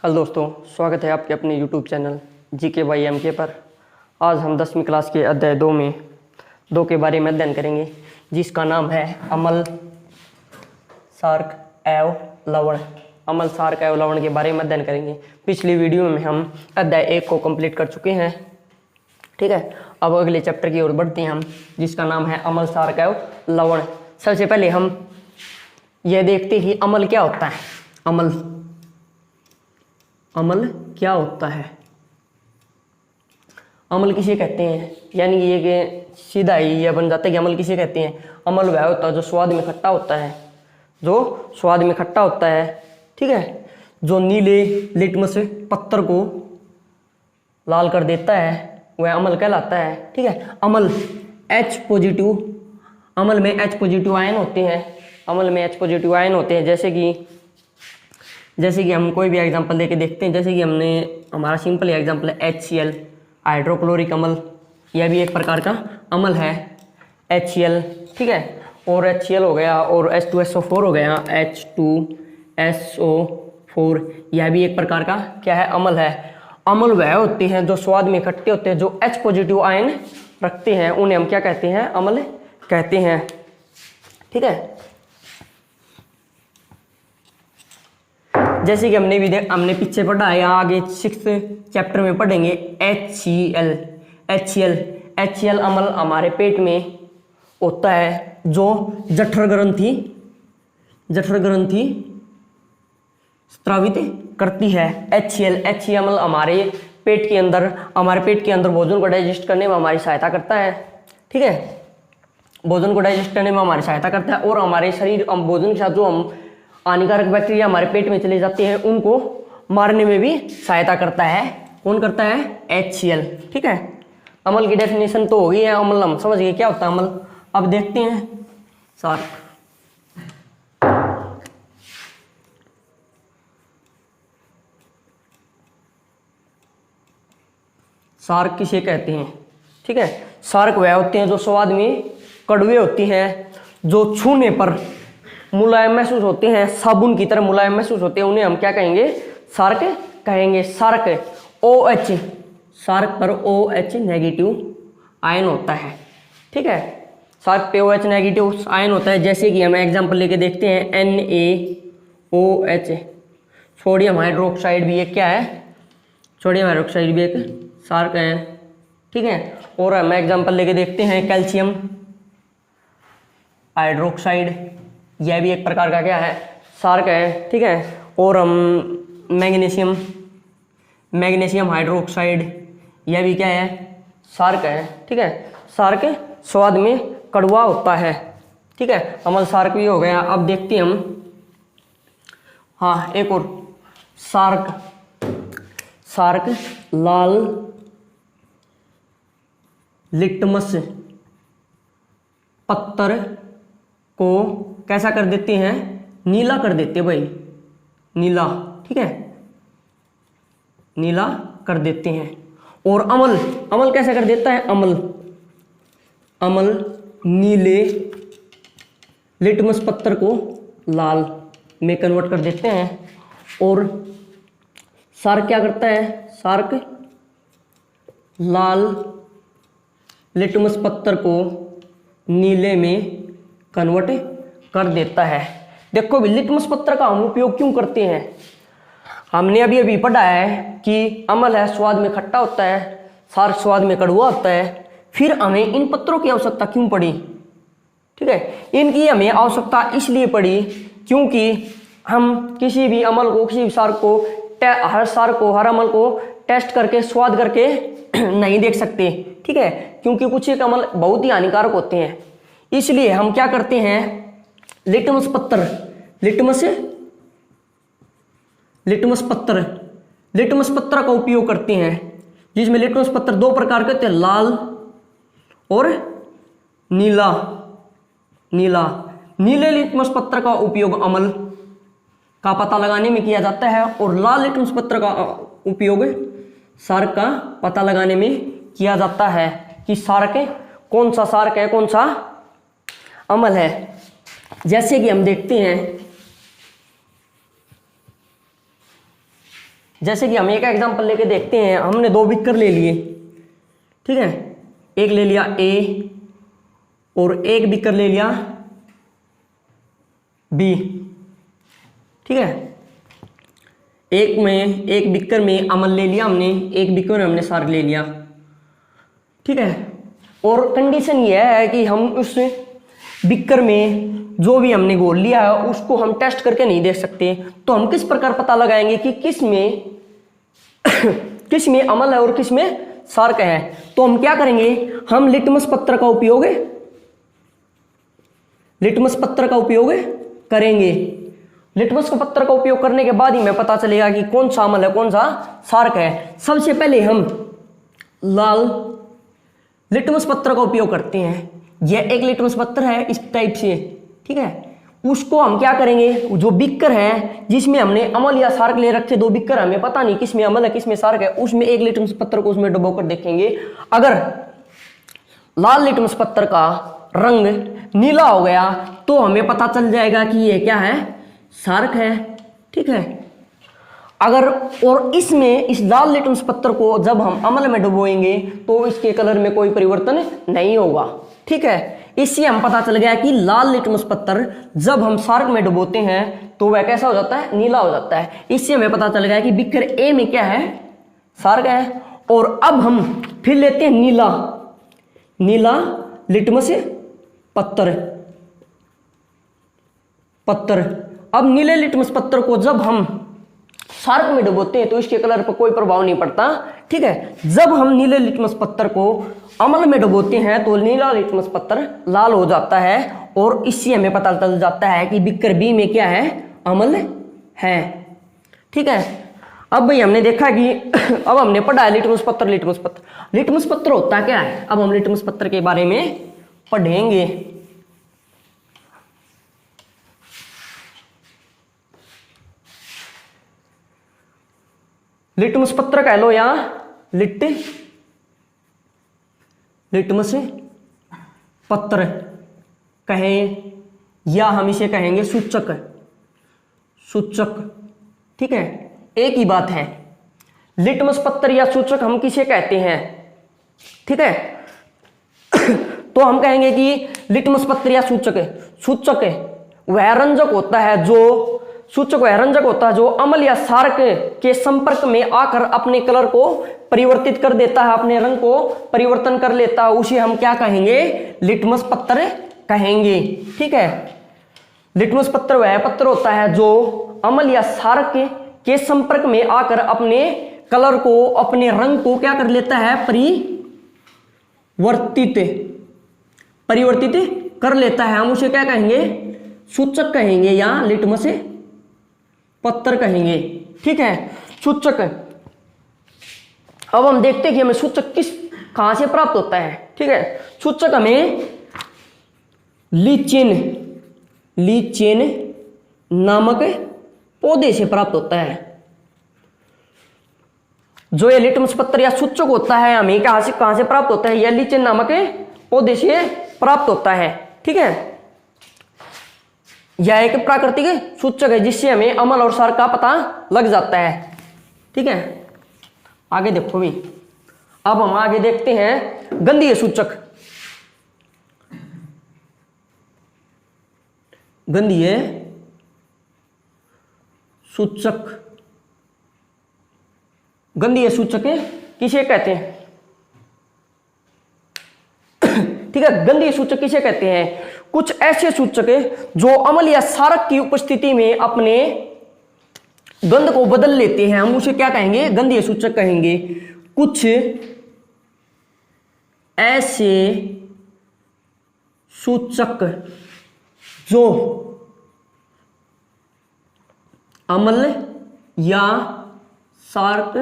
Hello दोस्तों, स्वागत है आपके अपने YouTube channel GK by MK पर। आज हम 10वीं क्लास के अध्याय 2 में 2 के बारे में अध्ययन करेंगे, जिसका नाम है अमल, सार्क एवं लवण। अमल, सार्क एवं लवण के बारे में अध्ययन करेंगे। पिछली वीडियो में हम अध्याय 1 को कंप्लीट कर चुके हैं। ठीक है, अब अगले चैप्टर की ओर बढ़ते हैं हम, जिसका नाम है अमल, सार्क एवं लवण। सबसे पहले हम यह देखते हैं अमल क्या होता है। अमल क्या होता है? अमल किसे कहते हैं? यानी कि ये कि सीधा ही यह बन जाता है कि अमल किसे कहते हैं। अमल वह होता है जो स्वाद में खट्टा होता है, ठीक है, जो नीले लिटमस पत्थर को लाल कर देता है, वह अमल कहलाता है। ठीक है, अमल में H पॉजिटिव आयन होते हैं। जैसे कि हम कोई भी एग्जांपल लेके देखते हैं। जैसे कि हमारा सिंपल एग्जांपल है HCl, हाइड्रोक्लोरिक अम्ल। यह भी एक प्रकार का अम्ल है, HCl। ठीक है, और HCl हो गया और H2SO4 हो गया, H2SO4। यह भी एक प्रकार का क्या है? अम्ल है। अम्ल वह होते हैं जो स्वाद में इकट्ठे होते हैं, जो H पॉजिटिव आयन रखते हैं, उन्हें हम क्या कहते हैं? अम्ल कहते हैं। ठीक है, जैसे कि हमने पीछे पढ़ा है, आगे 6th चैप्टर में पढ़ेंगे HCl अम्ल हमारे पेट में होता है, जो जठर ग्रंथि स्रावित करती है। HCl अम्ल हमारे पेट के अंदर भोजन को डाइजेस्ट करने में हमारी सहायता करता है। ठीक है, भोजन को डाइजेस्ट करने में हमारी सहायता करता है, और हमारे शरीर भोजन के साथ जो हम हानिकारक बैक्टीरिया हमारे पेट में चले जाते हैं, उनको मारने में भी सहायता करता है। कौन करता है? HCl। ठीक है, अम्ल की डेफिनेशन तो हो गई है। अम्ल हम समझ गए क्या होता है अम्ल। अब देखते हैं सार्क किसे कहते हैं? ठीक है, सार्क वह होते हैं जो स्वाद में कड़वे होते हैं, जो छूने पर मुलायम महसूस होते हैं, साबुन की तरह मुलायम महसूस होते हैं, उन्हें हम क्या कहेंगे? सार्क कहेंगे। सार्क पर OH नेगेटिव आयन होता है। ठीक है, सार्क पे OH नेगेटिव आयन होता है। जैसे कि हम एग्जांपल लेके देखते हैं, NaOH, सोडियम हाइड्रोक्साइड भी एक क्या है? सोडियम हाइड्रोक्साइड भी एक सार्क है। ठीक है, और हम एग्जांपल लेके देखते हैं कैल्शियम हाइड्रोक्साइड, यह भी एक प्रकार का क्या है? सार्क है। ठीक है, और हम मैग्नीशियम हाइड्रोक्साइड, यह भी क्या है? सार्क है। ठीक है, सार्क स्वाद में कड़वा होता है। ठीक है, अम्ल सार्क भी हो गया। अब देखते हैं हम, हाँ, एक और सार्क लाल लिटमस पत्थर को कैसा कर देते हैं? नीला कर देते हैं भाई, नीला। ठीक है, नीला कर देते हैं। और अमल कैसा कर देता है? अमल नीले लिटमस पत्थर को लाल में कन्वर्ट कर देते हैं। और सार्क क्या करता है? सार्क लाल लिटमस पत्थर को नीले में कन्वर्ट कर देता है। देखो भी, लिटमस पत्थर का हम उपयोग क्यों करते हैं? हमने अभी पढ़ा है कि अम्ल है, स्वाद में खट्टा होता है, सार्क स्वाद में कड़वा होता है। फिर हमें इन पत्थरों की आवश्यकता क्यों पड़ी? ठीक है, इनकी हमें आवश्यकता इसलिए पड़ी क्योंकि हम किसी भी अम्ल को, किसी भी सार्क को, हर अम्ल को टेस्ट करके, स्वाद करके नहीं देख सकते। ठीक है, क्योंकि कुछ एक अम्ल बहुत ही हानिकारक होते हैं। इसलिए हम क्या करते हैं? लिटमस पत्थर का उपयोग करते हैं, जिसमें लिटमस पत्थर 2 प्रकार के होते हैं, लाल और नीला। नीले लिटमस पत्थर का उपयोग अम्ल का पता लगाने में किया जाता है, और लाल लिटमस पत्थर का उपयोग सार्क का पता लगाने में किया जाता है कि कौन सा सार्क है, कौन सा अम्ल है। जैसे कि हम देखते हैं जैसे कि हम एक एग्जांपल लेके देखते हैं। हमने 2 बिक्कर ले लिए, ठीक है, एक ले लिया ए और एक बिक्कर ले लिया बी, ठीक है। एक बिक्कर में अमल ले लिया हमने, एक बिक्कर में हमने सार ले लिया, ठीक है। और कंडीशन यह है कि हम उस बिक्कर में जो भी हमने घोल लिया है उसको हम टेस्ट करके नहीं देख सकते। तो हम किस प्रकार पता लगाएंगे कि किस में अमल है और किस में सार्क है? तो हम क्या करेंगे, हम लिटमस पत्र का उपयोग करेंगे। लिटमस पत्र का उपयोग करने के बाद ही हमें पता चलेगा कि कौन सा अमल है कौन सा सार्क है। सबसे पहले हम लाल लिटमस पत्र का उपयोग करते हैं। यह एक लिटमस पत्र है इस टाइप से, ठीक है। उसको हम क्या करेंगे, जो बिक्कर है जिसमें हमने अमल या सार्क ले रखे, 2 बिक्कर, हमें पता नहीं किसमें अमल है किसमें सार्क है, उसमें एक लिटमस पत्र को उसमें डुबोकर देखेंगे। अगर लाल लिटमस पत्र का रंग नीला हो गया तो हमें पता चल जाएगा कि यह क्या है, सार्क है, ठीक है। अगर और इसमें इस लाल लिटमस पत्र को जब हम अमल में डुबोएंगे तो इसके कलर में कोई परिवर्तन नहीं होगा, ठीक है। इससे हम पता चल गया कि लाल लिटमस पत्र जब हम सार्क में डुबोते हैं तो वह कैसा हो जाता है, नीला हो जाता है। इससे हमें पता चल गया कि बिक्कर ए में क्या है, सार्क है। और अब हम फिर लेते हैं नीला लिटमस पत्र। अब नीले लिटमस पत्र को जब हम सार्क में डुबोते हैं तो इसके कलर पर कोई प्रभाव नहीं पड़ता, ठीक है। जब हम नीले लिटमस पत्र को अमल में डुबोते हैं तो नीला लिटमस पत्र लाल हो जाता है और इससे हमें पता चल जाता है कि बिक्कर बी में क्या है, अमल है, ठीक है। अब भाई हमने देखा कि अब हमने पढ़ा है लिटमस पत्र होता क्या है। अब हम लिटमस पत्र के बारे में पढ़ेंगे। लिटमस पत्र कह लो या लिटमस पत्र कहें या हम इसे कहेंगे सूचक, ठीक है, एक ही बात है। लिटमस पत्र या सूचक हम किसे कहते हैं, ठीक है। तो हम कहेंगे कि लिटमस पत्र या सूचक वह रंजक होता है जो अमल या सार्क के संपर्क में आकर अपने कलर को परिवर्तित कर देता है, अपने रंग को परिवर्तन कर लेता है, उसे हम क्या कहेंगे, लिटमस पत्र कहेंगे, ठीक है। लिटमस पत्र वह पत्र होता है जो अमल या सार्क के संपर्क में आकर अपने कलर को, अपने रंग को क्या कर लेता है, परिवर्तित कर लेता है। हम उसे क्या कहेंगे, सूचक कहेंगे या लिटमस पत्र कहेंगे, ठीक है, सूचक। अब हम देखते हैं कि हमें सूचक कहां से प्राप्त होता है, ठीक है। सूचक हमें लीचेन नामक पौधे से प्राप्त होता है। जो ये लिटमस पत्र या सूचक होता है हमें कहां से प्राप्त होता है, यह लीचेन नामक पौधे से प्राप्त होता है, ठीक है। यह एक प्राकृतिक सूचक है जिससे हमें अमल और सार का पता लग जाता है, ठीक है। आगे देखो भी, अब हम आगे देखते हैं गंधीय सूचक। गंधीय सूचक किसे कहते हैं, ठीक है। गंधीय सूचक किसे कहते हैं, कुछ ऐसे सूचक जो अमल या सारक की उपस्थिति में अपने गंध को बदल लेते हैं, हम उसे क्या कहेंगे, गंधीय सूचक कहेंगे। कुछ ऐसे सूचक जो अमल या सारक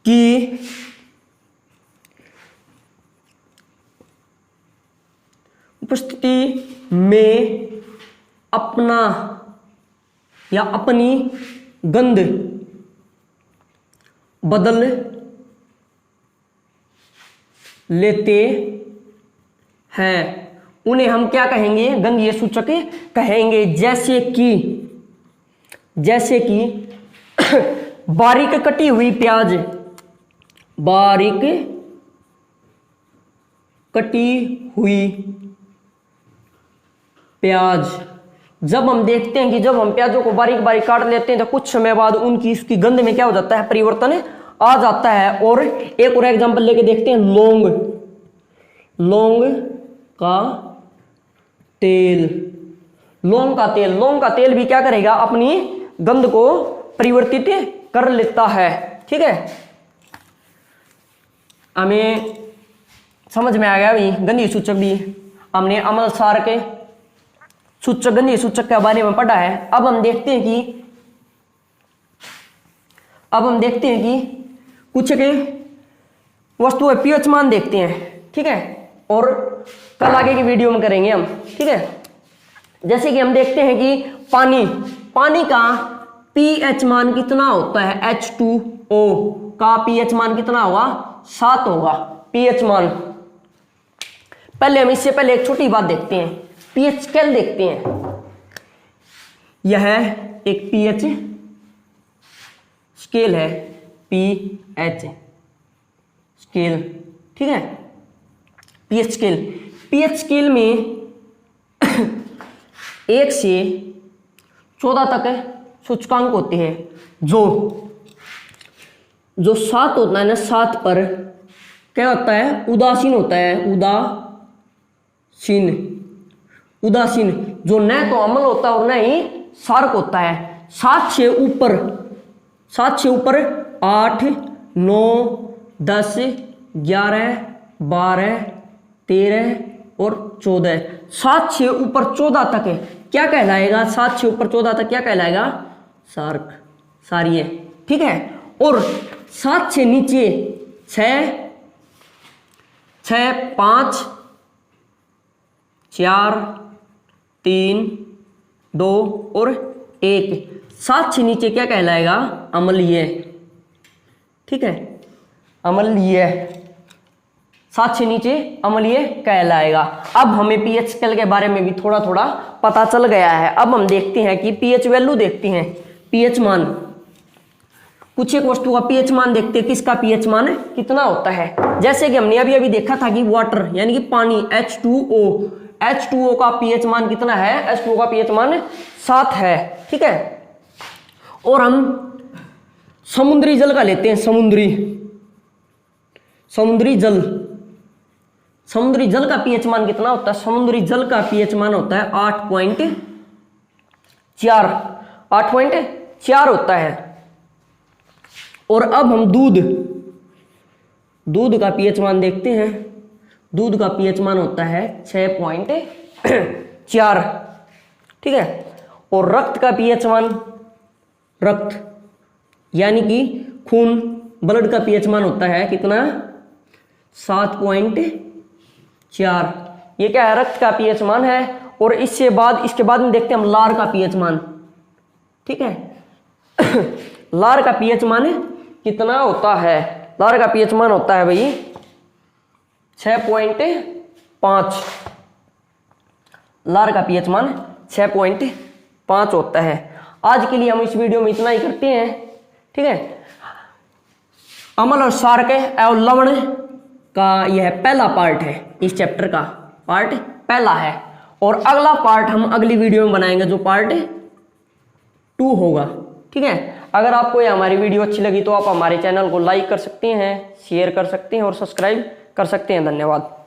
की उपस्थिति में अपना या अपनी गंध बदल लेते हैं, उन्हें हम क्या कहेंगे, गंधीय सूचक कहेंगे। जैसे कि बारीक कटी हुई प्याज, बारीक कटी हुई प्याज। जब हम देखते हैं कि जब हम प्याजों को बारीक बारीक काट लेते हैं तो कुछ समय बाद उनकी इसकी गंध में क्या हो जाता है, परिवर्तन आ जाता है। और एक और एग्जांपल लेके देखते हैं, लौंग, लौंग का तेल, लौंग का तेल, लौंग का तेल भी क्या करेगा, अपनी गंध को परिवर्तित कर लेता है। ठीक है, हमें समझ में आ गया भी गंधीय सूचक भी, हमने अम्ल सार के सूचक, गंधीय सूचक के बारे में पढ़ा है। अब हम देखते हैं कि कुछ के वस्तु है पीएच मान देखते हैं। ठीक है, और कल आगे की वीडियो में करेंगे हम। ठीक है, जैसे कि हम देखते हैं कि पानी का पीएच मान कितना होता है, H2O का पीएच मान कितना होगा, 7 होगा पीएच मान। पहले हम इससे पहले एक छोटी बात देखते हैं, पीएच स्केल देखते हैं। यह एक पीएच स्केल है, पीएच स्केल। ठीक है, पीएच स्केल में 1 से 14 तक सूचकांक होते हैं। जो 7 होता है ना, 7 पर क्या होता है, उदासीन होता है, उदासीन जो न तो अम्ल होता है और न ही सार्क होता है। 7 से ऊपर 8, 9, 10, 11, 12, 13 और 14, 7 से ऊपर 14 तक क्या कहलाएगा, 7 से ऊपर 14 तक क्या कहलाएगा, सार्क, सारीय। ठीक है, और 7 से नीचे 6, 5, 4, 3, 2 और 1, 7 से नीचे क्या कहलाएगा, अम्लीय। ठीक है, अम्लीय, 7 से नीचे अम्लीय कहलाएगा। अब हमें पीएच स्केल के बारे में भी थोड़ा थोड़ा पता चल गया है। अब हम देखते हैं कि पीएच वैल्यू देखते हैं, पीएच मान, कुछ एक वस्तु का पीएच मान देखते हैं, किसका पीएच मान कितना होता है। जैसे कि हमने अभी देखा था कि वाटर यानी कि पानी, H2O का पीएच मान कितना है, H2O का पीएच मान 7 है। ठीक है, और हम समुद्री जल का लेते हैं, समुद्री जल का पीएच मान कितना होता है, समुद्री जल का पीएच मान होता है 8.4 होता है। और अब हम दूध का पीएच मान देखते हैं, दूध का पीएच मान होता है 6.4। ठीक है, और रक्त का पीएच मान, रक्त यानी कि खून, ब्लड का पीएच मान होता है कितना, 7.4। ये क्या है, रक्त का पीएच मान है। और इसके बाद में देखते हैं हम लार का पीएच मान। ठीक है, लार का पीएच मान कितना होता है, लार का पीएच मान होता है भाई 6.5, लार का पीएच मान 6.5 होता है। आज के लिए हम इस वीडियो में इतना ही करते हैं। ठीक है, अम्ल और सार्क एवं लवण का यह पहला पार्ट है, इस चैप्टर का पार्ट पहला है। और अगला पार्ट हम अगली वीडियो में बनाएंगे, जो पार्ट 2 होगा। ठीक है, अगर आपको ये हमारी वीडियो अच्छी लगी तो आप हमारे चैनल को लाइक कर सकते हैं, शेयर कर सकते हैं और सब्सक्राइब कर सकते हैं। धन्यवाद।